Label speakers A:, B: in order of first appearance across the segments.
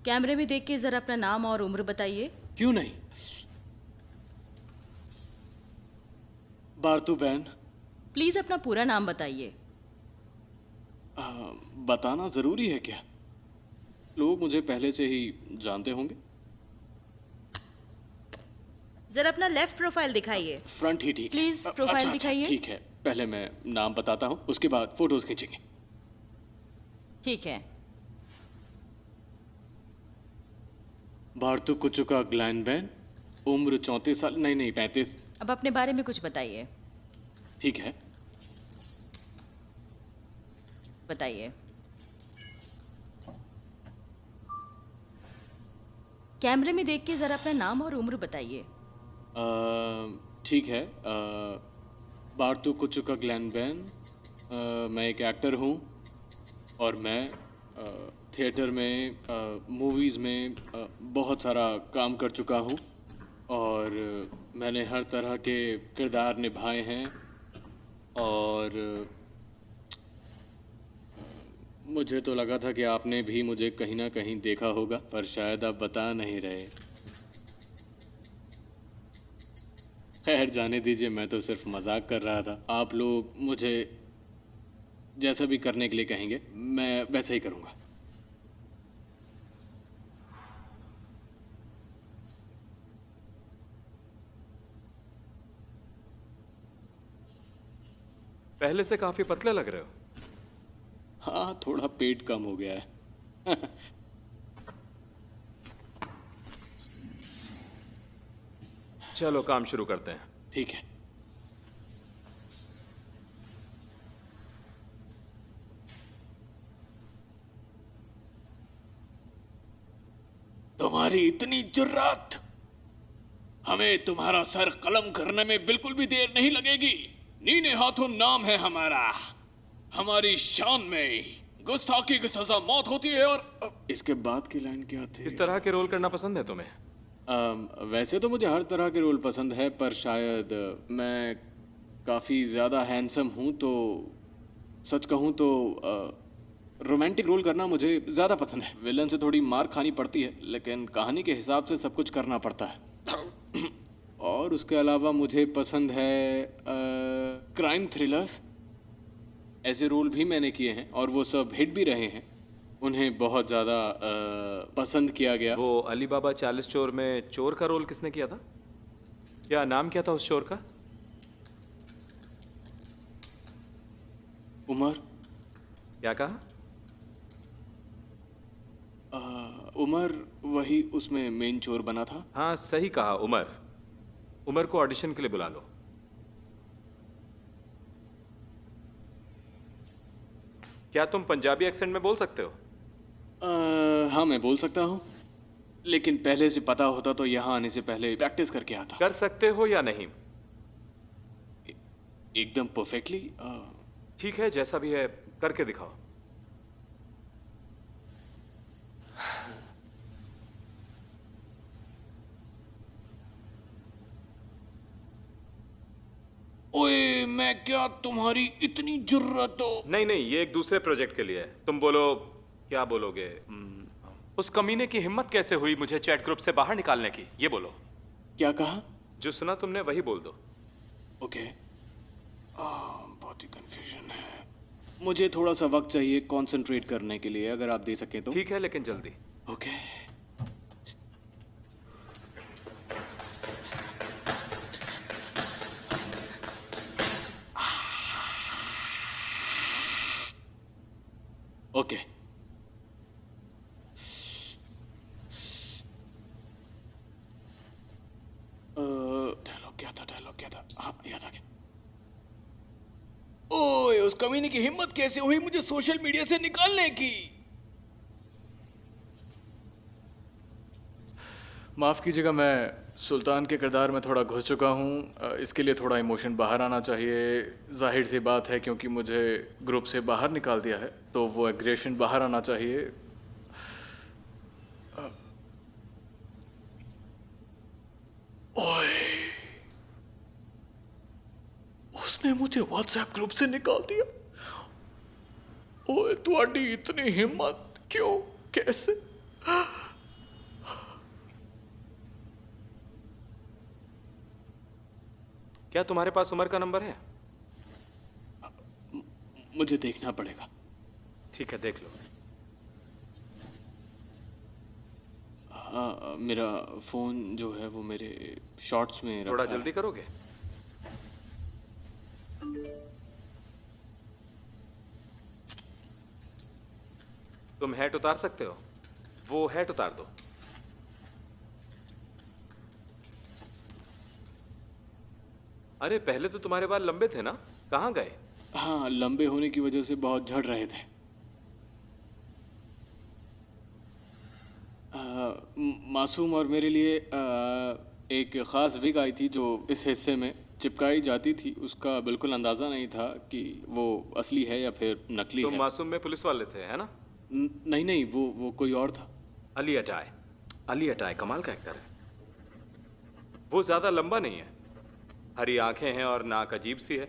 A: कैमरे में देख के जरा अपना नाम और उम्र बताइए।
B: क्यों नहीं? बारतू बैन।
A: प्लीज अपना पूरा नाम बताइए।
B: बताना जरूरी है क्या? लोग मुझे पहले से ही जानते होंगे।
A: जरा अपना लेफ्ट प्रोफाइल दिखाइए।
B: फ्रंट ही ठीक है।
A: प्लीज प्रोफाइल
B: अच्छा,
A: दिखाइए।
B: ठीक है, पहले मैं नाम बताता हूँ, उसके बाद फोटोज खींचेंगे।
A: ठीक है।
B: बारतू कुचुका ग्लैन बैन, उम्र 34 साल, नहीं 35।
A: अब अपने बारे में कुछ बताइए।
B: ठीक है।
A: बताइए। कैमरे में देख के जरा अपना नाम और उम्र बताइए।
B: ठीक है। बारतू कुचुका ग्लैन बैन, मैं एक एक्टर हूँ और मैं थिएटर में, मूवीज़ में बहुत सारा काम कर चुका हूँ और मैंने हर तरह के किरदार निभाए हैं और मुझे तो लगा था कि आपने भी मुझे कहीं ना कहीं देखा होगा, पर शायद आप बता नहीं रहे। खैर जाने दीजिए, मैं तो सिर्फ मजाक कर रहा था। आप लोग मुझे जैसा भी करने के लिए कहेंगे मैं वैसा ही करूँगा।
C: पहले से काफी पतले लग रहे हो।
B: हाँ, थोड़ा पेट कम हो गया है।
C: चलो काम शुरू करते हैं।
B: ठीक है। तुम्हारी इतनी जुर्रत! हमें तुम्हारा सर कलम करने में बिल्कुल भी देर नहीं लगेगी। नीने हाथों नाम है हमारा। हमारी शान में गुस्ताखी की सजा मौत होती है। और इसके बाद की लाइन क्या थी?
C: इस तरह के रोल करना पसंद है तुम्हें?
B: वैसे तो मुझे हर तरह के रोल पसंद है, पर शायद मैं काफ़ी ज़्यादा हैंडसम हूँ, तो सच कहूँ तो रोमांटिक रोल करना मुझे ज़्यादा पसंद है। विलन से थोड़ी मार खानी पड़ती है, लेकिन कहानी के हिसाब से सब कुछ करना पड़ता है। और उसके अलावा मुझे पसंद है क्राइम थ्रिलर्स। ऐसे रोल भी मैंने किए हैं और वो सब हिट भी रहे हैं। उन्हें बहुत ज़्यादा पसंद किया गया।
C: वो अली बाबा 40 चोर में चोर का रोल किसने किया था? क्या नाम क्या था उस चोर का?
B: उमर।
C: क्या कहा?
B: उमर, वही उसमें मेन चोर बना था।
C: हाँ सही कहा, उमर। उमर को ऑडिशन के लिए बुला लो। क्या तुम पंजाबी एक्सेंट में बोल सकते हो?
B: हाँ, मैं बोल सकता हूँ, लेकिन पहले से पता होता तो यहाँ आने से पहले प्रैक्टिस करके आता।
C: कर सकते हो या नहीं?
B: एकदम परफेक्टली।
C: ठीक है, जैसा भी है करके दिखाओ।
B: ओए, मैं क्या तुम्हारी इतनी जुर्रत हो?
C: नहीं नहीं, ये एक दूसरे प्रोजेक्ट के लिए है। तुम बोलो, क्या बोलोगे? उस कमीने की हिम्मत कैसे हुई मुझे चैट ग्रुप से बाहर निकालने की, ये बोलो।
B: क्या कहा?
C: जो सुना तुमने वही बोल दो।
B: ओके। बहुत ही कंफ्यूजन है। मुझे थोड़ा सा वक्त चाहिए कंसंट्रेट करने के लिए, अगर आप दे सके तो।
C: ठीक है, लेकिन जल्दी।
B: ओके। ओके। डायलॉग क्या था? हाँ, याद आ गया। ओए, उस कमीने की हिम्मत कैसे हुई मुझे सोशल मीडिया से निकालने की? माफ़ कीजिएगा, मैं सुल्तान के किरदार में थोड़ा घुस चुका हूँ। इसके लिए थोड़ा इमोशन बाहर आना चाहिए। जाहिर सी बात है, क्योंकि मुझे ग्रुप से बाहर निकाल दिया है, तो वो एग्रेशन बाहर आना चाहिए। ओए, उसने मुझे व्हाट्सएप ग्रुप से निकाल दिया। ओए, तुम्हारी इतनी हिम्मत क्यों? कैसे?
C: क्या तुम्हारे पास उमर का नंबर है?
B: मुझे देखना पड़ेगा।
C: ठीक है, देख लो।
B: हाँ, मेरा फ़ोन जो है वो मेरे शॉर्ट्स में
C: थोड़ा
B: रखा है।
C: जल्दी करोगे? तुम हैट उतार सकते हो? वो हैट उतार दो। अरे पहले तो तुम्हारे बाल लंबे थे ना, कहाँ गए?
B: हाँ, लंबे होने की वजह से बहुत झड़ रहे थे। मासूम और मेरे लिए एक ख़ास विग आई थी जो इस हिस्से में चिपकाई जाती थी। उसका बिल्कुल अंदाज़ा नहीं था कि वो असली है या फिर नकली
C: तुम
B: है।
C: मासूम में पुलिस वाले थे, है ना?
B: नहीं नहीं, वो कोई और था।
C: अली अटाई। अली अटाई कमाल का एक्टर है। वो ज्यादा लंबा नहीं है, हरी आंखें हैं और नाक अजीब सी है।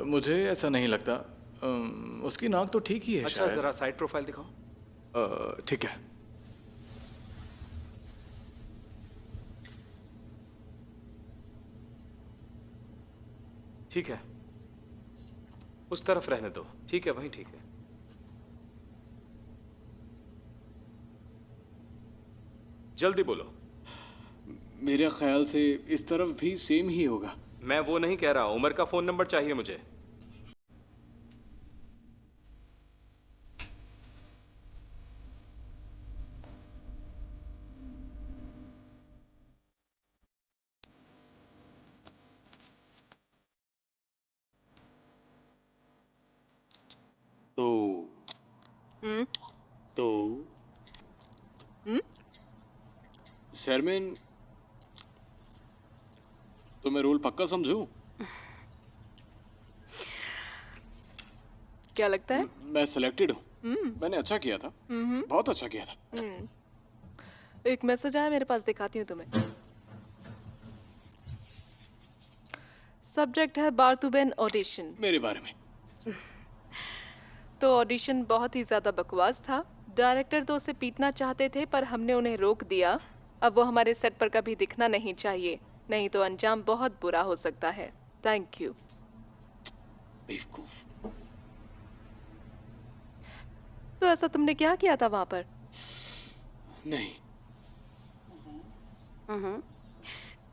D: मुझे ऐसा नहीं लगता। उसकी नाक तो ठीक ही है
C: अच्छा,
D: शायद।
C: जरा साइड प्रोफाइल दिखाओ।
D: ठीक है।
C: ठीक है, उस तरफ रहने दो। ठीक है, वहीं ठीक है। जल्दी बोलो।
B: मेरे ख्याल से इस तरफ भी सेम ही होगा।
C: मैं वो नहीं कह रहा, उमर का फोन नंबर चाहिए मुझे।
B: तो
E: हम्म
B: तो शर्मिन, तो मैं रोल पक्का समझूं?
E: क्या लगता है?
B: मैं सिलेक्टेड हूँ। मैंने अच्छा किया था, बहुत अच्छा किया था।
E: एक मैसेज आया मेरे पास, दिखाती हूँ तुम्हें। सब्जेक्ट है बारतुबेन ऑडिशन।
B: मेरे बारे में।
E: तो ऑडिशन बहुत ही ज्यादा बकवास था। डायरेक्टर तो उसे पीटना चाहते थे पर हमने उन्हें रोक दिया। अब वो हमारे सेट पर कभी दिखना नहीं चाहिए, नहीं तो अंजाम बहुत बुरा हो सकता है। Thank you.
B: बेवकूफ।
E: तो ऐसा तुमने क्या किया था वहां पर?
B: नहीं,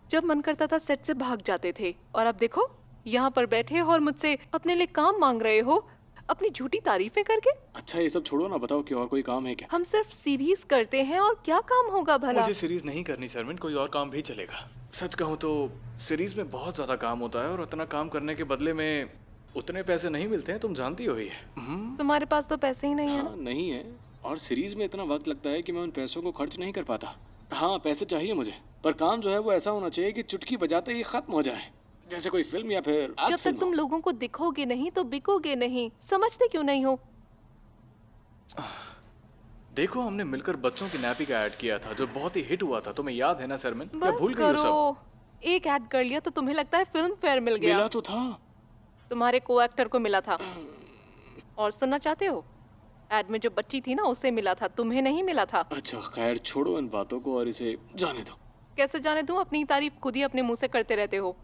E: जब मन करता था सेट से भाग जाते थे, और अब देखो यहाँ पर बैठे हो और मुझसे अपने लिए काम मांग रहे हो, अपनी झूठी तारीफें करके।
B: अच्छा ये सब छोड़ो ना, बताओ कि और कोई काम है क्या?
E: हम सिर्फ सीरीज करते हैं और क्या काम होगा भला?
D: मुझे सीरीज नहीं करनी शर्मिन, कोई और काम भी चलेगा। सच कहूँ तो सीरीज में बहुत ज्यादा काम होता है और उतना काम करने के बदले में उतने पैसे नहीं मिलते हैं, तुम जानती हो ही है।
E: तुम्हारे पास तो पैसे ही नहीं है ना।
B: हाँ नहीं है, और सीरीज में इतना वक्त लगता है कि मैं उन पैसों को खर्च नहीं कर पाता। हाँ पैसे चाहिए मुझे, पर काम जो है वो ऐसा होना चाहिए कि चुटकी बजाते ही खत्म हो जाए, जैसे कोई फिल्म या फिर
E: जब तक तुम लोगों को दिखोगे नहीं तो बिकोगे नहीं। समझते क्यों नहीं हो?
D: देखो हमने मिलकर बच्चों की नैपी का ऐड किया था जो बहुत ही हिट हुआ था, तुम्हें याद है ना शर्मिन? या
E: बस
D: भूल गई हो सब?
E: करो। एक ऐड कर लिया तो तुम्हें लगता है फिल्म फेयर मिल गया।
B: मिला तो था।
E: तुम्हारे को एक्टर को मिला था। और सुनना चाहते हो? ऐड में जो बच्ची थी ना उसे मिला था, तुम्हें नहीं मिला था।
B: अच्छा खैर छोड़ो इन बातों को और इसे जाने दो।
E: कैसे जाने दूं? अपनी तारीफ खुद ही अपने मुंह से करते रहते हो।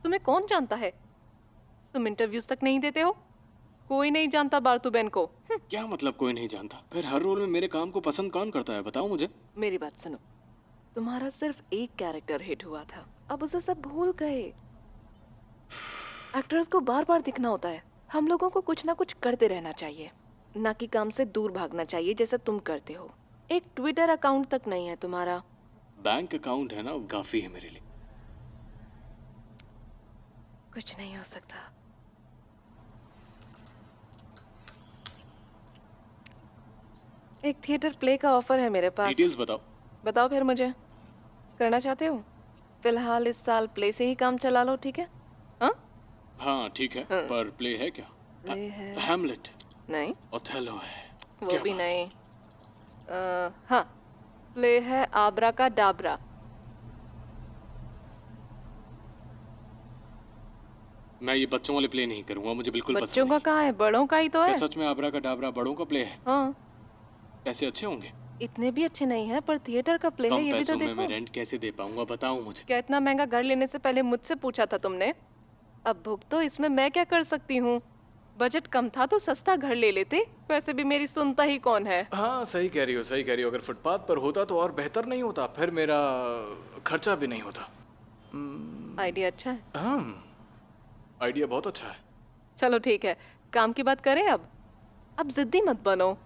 E: तुम्हें कौन जानता है? तुम इंटरव्यूज तक नहीं देते हो। कोई नहीं जानता बारतुबेन को।
B: क्या मतलब कोई नहीं जानता? फिर हर रोल में मेरे काम को पसंद कौन करता है, बताओ मुझे।
E: मेरी बात सुनो। तुम्हारा सिर्फ एक कैरेक्टर हिट हुआ था, अब उसे सब भूल गए। एक्टर्स को बार बार दिखना होता है। हम लोगों को कुछ ना कुछ करते रहना चाहिए, ना कि काम से दूर भागना चाहिए जैसे तुम करते हो। एक ट्विटर अकाउंट तक नहीं है तुम्हारा।
B: बैंक अकाउंट है ना, वो काफी है मेरे लिए।
E: कुछ नहीं हो सकता। एक थिएटर प्ले का ऑफर है मेरे पास।
B: डिटेल्स बताओ।
E: बताओ फिर मुझे, करना चाहते हो? फिलहाल इस साल प्ले से ही काम चला लो, ठीक है? हाँ
B: हाँ ठीक है, पर प्ले है क्या?
E: प्ले है?
B: हैमलेट,
E: नहीं,
B: ओथेलो है।
E: वो
B: क्या
E: भी
B: बात?
E: नहीं। हाँ, प्ले है आबरा का डाबरा।
B: मैं ये बच्चों वाले प्ले नहीं करूंगा, मुझे बिल्कुल
E: बच्चों
B: पसंद
E: का
B: नहीं।
E: कहाँ है, बड़ों का ही तो है।
B: क्या सच में आबरा का डाबरा बड़ों का प्ले है?
E: हाँ,
B: पैसे अच्छे होंगे?
E: इतने भी अच्छे नहीं हैं, पर थिएटर का प्ले है,
B: कम
E: ये भी तो
B: पैसों में
E: देखो।
B: मैं रेंट कैसे दे पाऊंगा बताओ मुझे।
E: क्या इतना महंगा घर लेने से पहले मुझसे पूछा था तुमने? अब भुगतो, इसमें मैं क्या कर सकती हूँ? बजट कम था तो सस्ता घर ले लेते। वैसे भी मेरी सुनता ही कौन है।
D: हाँ सही कह रही हो, सही कह रही हो। अगर फुटपाथ पर होता तो और बेहतर नहीं होता, फिर मेरा खर्चा भी नहीं होता।
E: आइडिया अच्छा है।
D: हाँ, आइडिया बहुत अच्छा है।
E: चलो ठीक है, काम की बात करें अब जिद्दी मत बनो।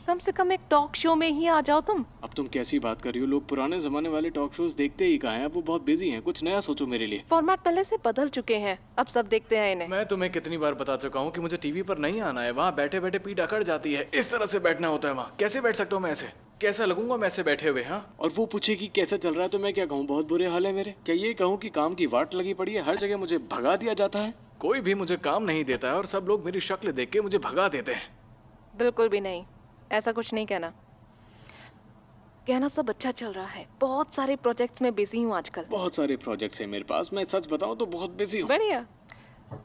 E: कम से कम एक टॉक शो में ही आ जाओ तुम।
B: अब तुम कैसी बात कर रही हो? लोग पुराने जमाने वाले टॉक शोज देखते ही कहाँ हैं? अब वो बहुत बिजी हैं। कुछ नया सोचो मेरे लिए।
E: फॉर्मेट पहले से बदल चुके हैं, अब सब देखते हैं इन्हें।
D: मैं तुम्हें कितनी बार बता चुका हूँ कि मुझे टीवी पर नहीं आना है। वहाँ बैठे बैठे पीठ अकड़ जाती है। इस तरह से बैठना होता है वहाँ। कैसे बैठ सकता हूँ मैं ऐसे? कैसा लगूंगा मैं ऐसे बैठे हुए? हाँ,
B: और वो पूछे कि कैसा चल रहा है तो मैं क्या कहूँ? बहुत बुरे हाल है मेरे। क्या ये कहूँ कि काम की वाट लगी पड़ी है? हर जगह मुझे भगा दिया जाता है।
D: कोई भी मुझे काम नहीं देता है और सब लोग मेरी शक्ल देख के मुझे भगा देते हैं।
E: बिल्कुल भी नहीं, ऐसा कुछ नहीं कहना। कहना सब अच्छा चल रहा है। बहुत सारे प्रोजेक्ट्स में बिजी हूँ आजकल।
B: बहुत सारे प्रोजेक्ट्स हैं मेरे पास। मैं सच बताऊँ तो बहुत बिजी हूँ।
E: बढ़िया,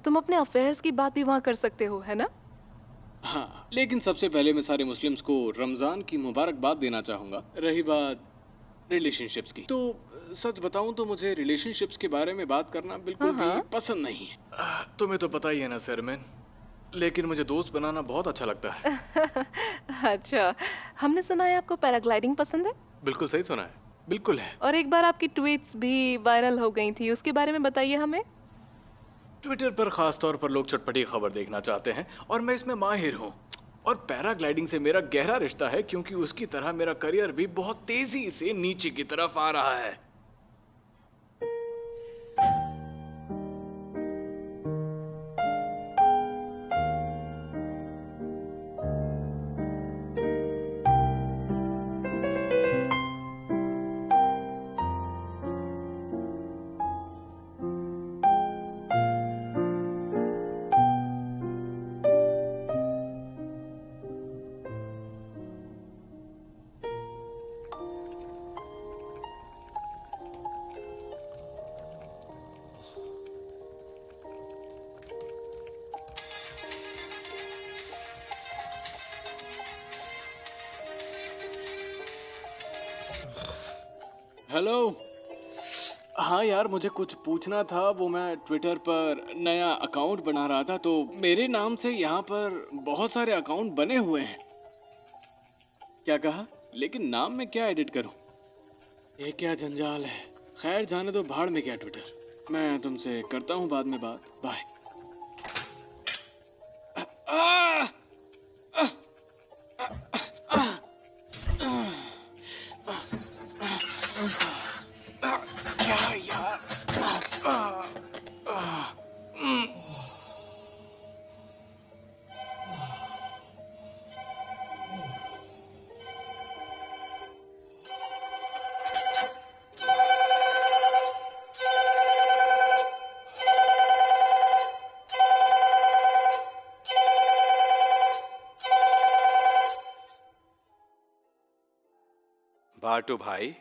E: तुम अपने अफेयर्स की बात भी वहाँ कर सकते हो, है ना?
B: हाँ, लेकिन सबसे पहले मैं सारे मुस्लिम्स को रमज़ान की मुबारकबाद देना चाहूँगा। रही बात रिलेशनशिप्स की, तो सच बताऊँ तो मुझे रिलेशनशिप्स के बारे में बात करना बिल्कुल भी पसंद नहीं है।
D: तुम्हें तो पता ही है ना सरमैन, लेकिन मुझे दोस्त बनाना बहुत अच्छा लगता है।
E: अच्छा, हमने सुना है आपको पैराग्लाइडिंग पसंद है।
D: बिल्कुल सही सुना है, बिल्कुल है।
E: और एक बार आपकी ट्वीट्स भी वायरल हो गई थी, उसके बारे में बताइए हमें।
D: ट्विटर पर खास तौर पर लोग चटपटी खबर देखना चाहते हैं और मैं इसमें माहिर हूँ। और पैराग्लाइडिंग से मेरा गहरा रिश्ता है क्योंकि उसकी तरह मेरा करियर भी बहुत तेजी से नीचे की तरफ आ रहा है।
B: हेलो। हाँ यार, मुझे कुछ पूछना था। वो मैं ट्विटर पर नया अकाउंट बना रहा था तो मेरे नाम से यहाँ पर बहुत सारे अकाउंट बने हुए हैं। क्या कहा? लेकिन नाम में क्या एडिट करूँ? ये क्या जंजाल है। खैर जाने दो, भाड़ में क्या ट्विटर। मैं तुमसे करता हूँ बाद में बात। बाय। क्या यार?
C: बाटू भाई,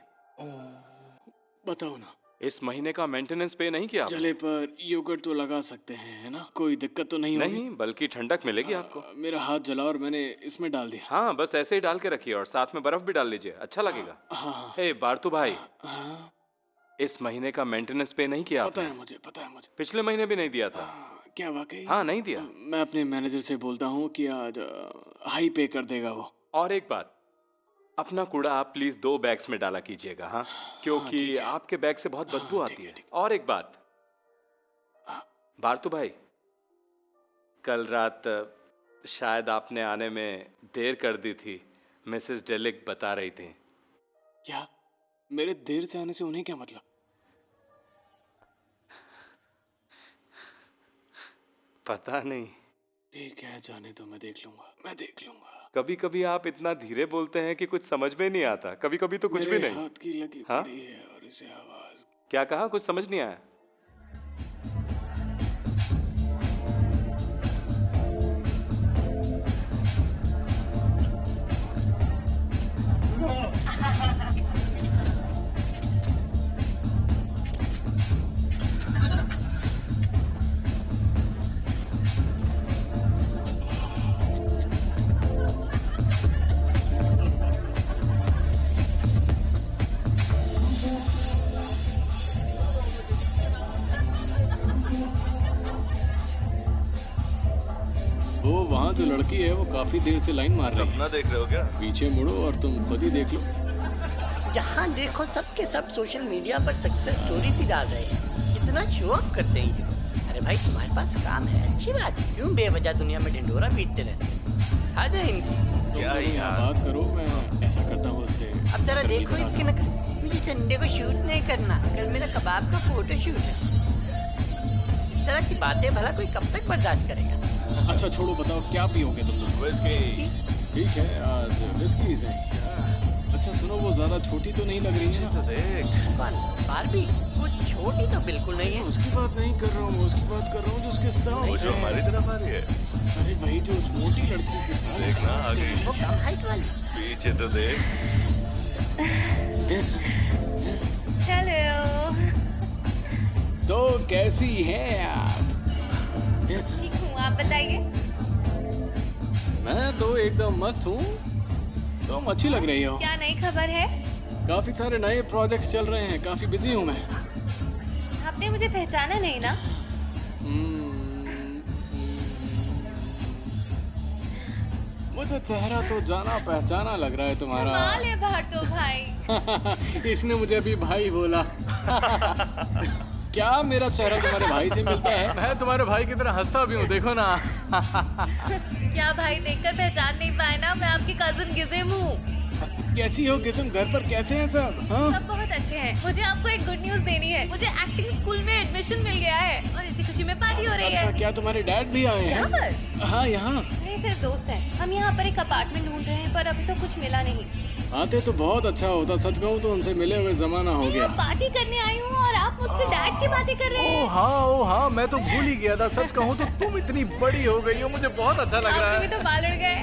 B: बताओ ना।
C: इस महीने का मेंटेनेंस पे नहीं किया आपने?
B: जले पर योगर्ट तो लगा सकते हैं, है ना? कोई दिक्कत तो नहीं होगी?
C: नहीं, बल्कि ठंडक मिलेगी आपको।
B: मेरा हाथ जला और मैंने इसमें डाल दिया।
C: हाँ, बस ऐसे ही डाल के रखिए और साथ में बर्फ भी डाल लीजिए, अच्छा लगेगा।
B: हाँ
C: हे बारतू भाई,
B: हाँ,
C: इस महीने का मेंटेनेंस पे नहीं किया
B: पता
C: आपने?
B: है मुझे, पता है मुझे।
C: पिछले महीने भी नहीं दिया था।
B: क्या वाकई?
C: हाँ, नहीं दिया।
B: मैं अपने मैनेजर से बोलता हूँ कि आज हाई पे कर देगा वो।
C: और एक बात, अपना कूड़ा आप प्लीज 2 बैग्स में डाला कीजिएगा। हाँ, क्योंकि आपके बैग से बहुत बदबू आती है। और एक बात, बारतू भाई, कल रात शायद आपने आने में देर कर दी थी, मिसेस डेलिक बता रही थी।
B: क्या? मेरे देर से आने से उन्हें क्या मतलब?
C: पता नहीं।
B: ठीक है, जाने दो, मैं देख लूंगा, मैं देख लूंगा।
C: कभी कभी आप इतना धीरे बोलते हैं कि कुछ समझ में नहीं आता। कभी कभी तो कुछ भी
B: मेरे
C: नहीं।
B: हाथ की लगी
C: हाँ?
B: पड़ी है और इसे आवाज।
C: क्या कहा? कुछ समझ नहीं आया।
B: वो वहाँ जो लड़की है वो काफी देर से लाइन मार रही है।
F: सपना देख रहे हो क्या?
B: पीछे मुड़ो और तुम खुद ही देख लो।
G: जहाँ देखो सबके सब सोशल मीडिया पर सक्सेस स्टोरीज ही डाल रहे हैं। कितना शो ऑफ करते हैं ये लोग। अरे भाई तुम्हारे पास काम है, अच्छी बात है, क्यों बेवजह दुनिया में ढिंढोरा पीटते रहते हैं? हद है इनकी।
F: क्या
B: तुम
F: यार?
B: बात करो, मैं ऐसा करता हूँ उससे।
G: अब जरा देखो इसके नखरे। मुझे संडे को शूट नहीं करना, कल मेरा कबाब का फोटो शूट है। इस तरह की बातें भला कोई कब तक बर्दाश्त करेगा?
B: अच्छा छोड़ो, बताओ क्या पियोगे तुम लोग?
F: विस्की।
B: ठीक है, आज विस्की से। अच्छा सुनो, वो ज्यादा छोटी तो नहीं लग रही है ना?
F: तो देख।
G: कौन? बारबी? वो छोटी तो बिल्कुल नहीं है।
B: उसकी बात नहीं कर रहा हूँ, उसकी बात कर रहा हूँ जो उसके साथ
F: वो जो हमारी तरफ आ रही है।
B: अरे भाई जो उस मोटी लड़की के साथ।
F: देखना आ गई।
G: वो कम हाइट वाली।
F: पीछे तो देख।
H: हेलो।
B: तो कैसी हैं आप?
H: ठीक हूँ, आप बताइए।
B: मैं तो एकदम मस्त हूँ। तुम अच्छी लग रही हो।
H: क्या नई खबर है?
B: काफी सारे नए प्रोजेक्ट्स चल रहे हैं, काफी बिजी हूँ मैं।
H: आपने मुझे पहचाना नहीं ना?
B: मुझे चेहरा तो जाना पहचाना लग रहा है तुम्हारा।
H: कमाल है बाहर तो भाई।
B: इसने मुझे अभी भाई बोला। क्या मेरा चेहरा तुम्हारे भाई से मिलता है?
D: मैं तुम्हारे भाई की तरह हंसता भी हूँ, देखो ना।
H: क्या भाई देखकर पहचान नहीं पाए ना? मैं आपकी कजिन गिजिम हूँ।
B: कैसी हो किस्म? घर पर कैसे हैं सब? हाँ?
H: सब बहुत अच्छे हैं। मुझे आपको एक गुड न्यूज देनी है। मुझे एक्टिंग स्कूल में एडमिशन मिल गया है और इसी खुशी में पार्टी हो रही
B: अच्छा,
H: है।
B: क्या तुम्हारे डैड भी आए
H: यहाँ
B: हैं?
H: पर?
B: हाँ, यहाँ।
H: मेरे सिर्फ दोस्त हैं। हम यहाँ पर एक अपार्टमेंट ढूंढ रहे हैं पर अभी तो कुछ मिला नहीं।
B: आते तो बहुत अच्छा होता, सच कहूँ तो उनसे मिले हुए जमाना हो
H: मैं
B: गया।
H: यहाँ पार्टी करने आई हूँ और आप मुझसे डैड की बातें कर रहे हैं।
D: ओ हाँ, मैं तो भूल ही गया था। सच कहूँ तो तुम इतनी बड़ी हो गई हो, मुझे बहुत अच्छा लग रहा
H: आपके भी
D: है।
H: तो बाल उड़ गए।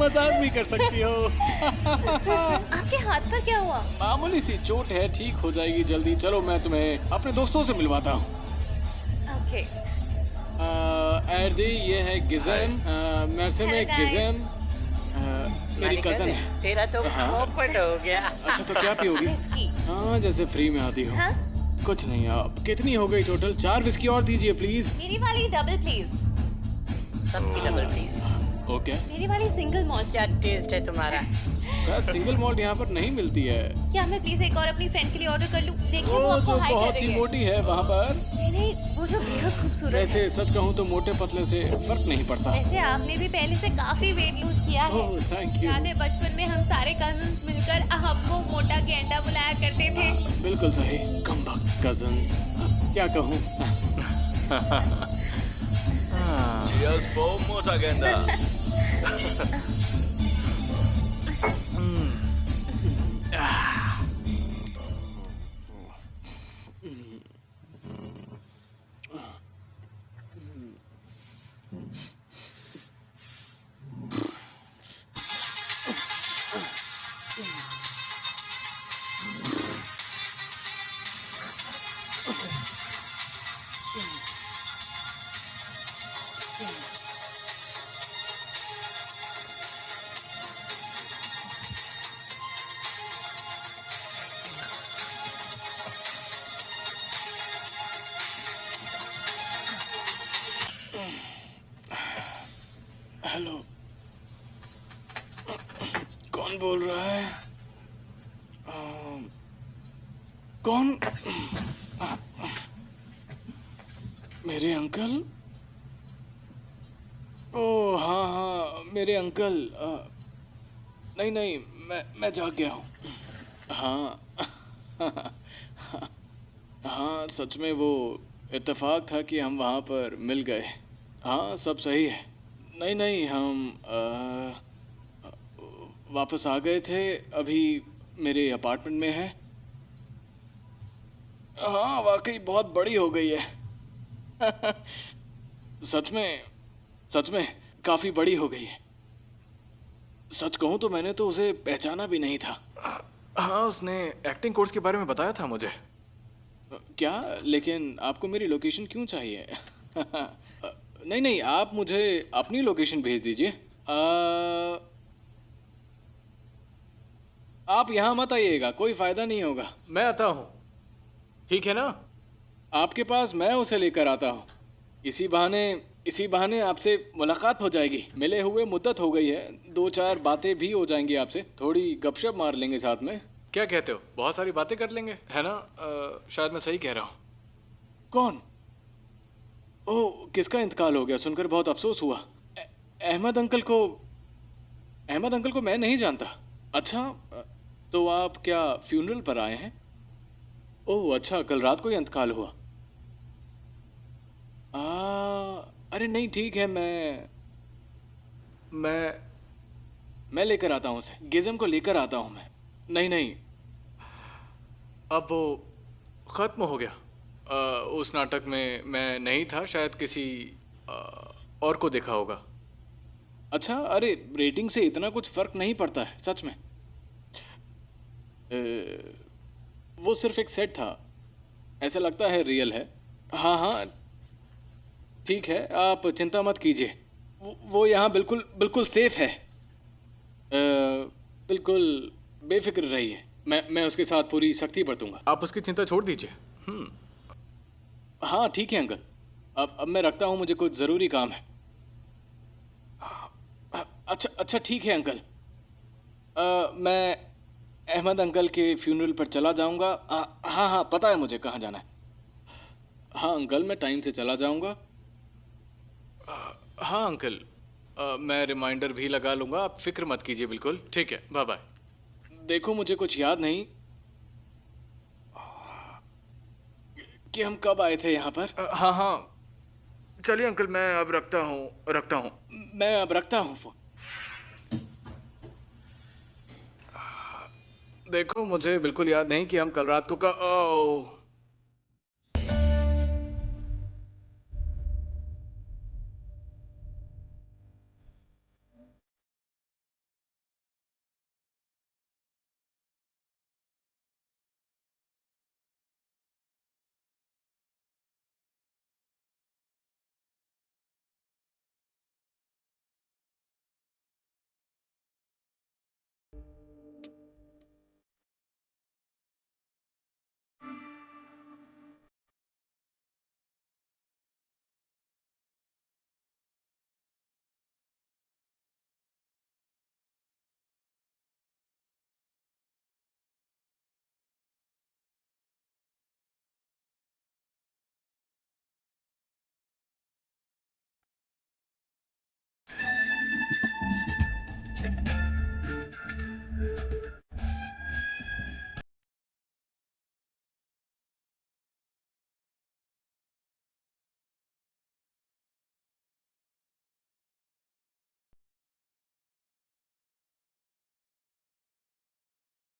B: मजाक भी कर सकती हो।
H: आपके हाथ पर क्या हुआ?
B: मामूली सी चोट है, ठीक हो जाएगी जल्दी। चलो मैं तुम्हें अपने दोस्तों से मिलवाता हूँ।
H: ओके।
B: एर्दी, ये है गिज़म। मेरे में
H: Hello, guys.
B: गिज़म मेरी कजन है।
G: तेरा तो पोपट हो गया।
B: अच्छा तो क्या पियोगी?
H: विस्की।
B: हाँ, जैसे फ्री में आती हो।
H: हाँ?
B: कुछ नहीं, आप कितनी हो गई टोटल? 4 विस्की और दीजिए प्लीज।
H: मेरी वाली डबल प्लीज।
G: सबकी डबल प्लीज।
B: ओके।
H: मेरी वाली सिंगल मॉल्ट।
G: क्या टेस्ट है तुम्हारा?
B: शायद सिंगल मॉल्ट यहाँ पर नहीं मिलती है।
H: क्या मैं प्लीज एक और अपनी फ्रेंड के लिए ऑर्डर कर लूं? देखिए वो
B: वो
H: आपको
B: जो
H: हाई कर
B: बहुत
H: रही
B: ही
H: है।
B: मोटी है वहाँ पर।
H: नहीं, वो जो बेहद खूबसूरत है।
B: वैसे सच कहूँ तो मोटे पतले से फर्क नहीं पड़ता।
H: वैसे आपने भी पहले से काफी वेट लूज किया है।
B: ओह, थैंक यू।
H: याद है बचपन में हम सारे कजिन्स मिलकर आपको मोटा गेंडा बुलाया करते थे।
B: बिल्कुल सही। कम वक्त कजन्स, क्या कहूँ।
F: Cheers for मोटा गेंदा।
B: हेलो, कौन बोल रहा है? कौन? मेरे अंकल? ओह हाँ हाँ, मेरे अंकल। नहीं नहीं, मैं जाग गया हूँ। हाँ। हाँ, सच में वो इत्तेफाक था कि हम वहाँ पर मिल गए। हाँ, सब सही है। नहीं नहीं, हम वापस आ गए थे, अभी मेरे अपार्टमेंट में है। हाँ, वाकई बहुत बड़ी हो गई है। सच में काफी बड़ी हो गई है। सच कहूँ तो मैंने तो उसे पहचाना भी नहीं था।
D: हाँ, उसने एक्टिंग कोर्स के बारे में बताया था मुझे।
B: क्या? लेकिन आपको मेरी लोकेशन क्यों चाहिए? नहीं नहीं, आप मुझे अपनी लोकेशन भेज दीजिए। आप यहाँ मत आइएगा, कोई फायदा नहीं होगा।
D: मैं आता हूँ, ठीक है ना?
B: आपके पास मैं उसे लेकर आता हूँ। इसी बहाने इसी बहाने आपसे मुलाकात हो जाएगी। मिले हुए मुद्दत हो गई है, 2-4 बातें भी हो जाएंगी आपसे, थोड़ी गपशप मार लेंगे साथ में।
D: क्या कहते हो, बहुत सारी बातें कर लेंगे, है ना? शायद मैं सही कह रहा हूँ।
B: कौन? ओह, किसका इंतकाल हो गया? सुनकर बहुत अफसोस हुआ। अहमद अंकल को मैं नहीं जानता। अच्छा, तो आप क्या फ्यूनरल पर आए हैं? ओह अच्छा, कल रात को ही इंतकाल हुआ। अरे नहीं, ठीक है, मैं लेकर आता हूँ उसे। गिज़म को लेकर आता हूँ मैं। नहीं,
D: अब वो ख़त्म हो गया। उस नाटक में मैं नहीं था, शायद किसी और को देखा होगा।
B: अच्छा, अरे रेटिंग से इतना कुछ फ़र्क नहीं पड़ता है, सच में। वो सिर्फ एक सेट था, ऐसा लगता है रियल है। हाँ, ठीक है, आप चिंता मत कीजिए। वो यहाँ बिल्कुल सेफ है। बिल्कुल बेफिक्र रहिए, मैं उसके साथ पूरी सख्ती बरतूंगा।
D: आप उसकी चिंता छोड़ दीजिए।
B: हाँ ठीक है अंकल, अब मैं रखता हूँ, मुझे कुछ ज़रूरी काम है। अच्छा ठीक है अंकल। मैं अहमद अंकल के फ्यूनरल पर चला जाऊँगा। हाँ, पता है मुझे कहाँ जाना है। हाँ अंकल, मैं टाइम से चला जाऊँगा।
D: हाँ अंकल, मैं रिमाइंडर भी लगा लूँगा, आप फिक्र मत कीजिए। बिल्कुल ठीक है, बाय बाय।
B: देखो मुझे कुछ याद नहीं कि हम कब आए थे यहाँ पर।
D: हाँ, चलिए अंकल, मैं अब रखता हूँ।
B: मैं अब रखता हूँ फ़ोन।
D: देखो मुझे बिल्कुल याद नहीं कि हम कल रात को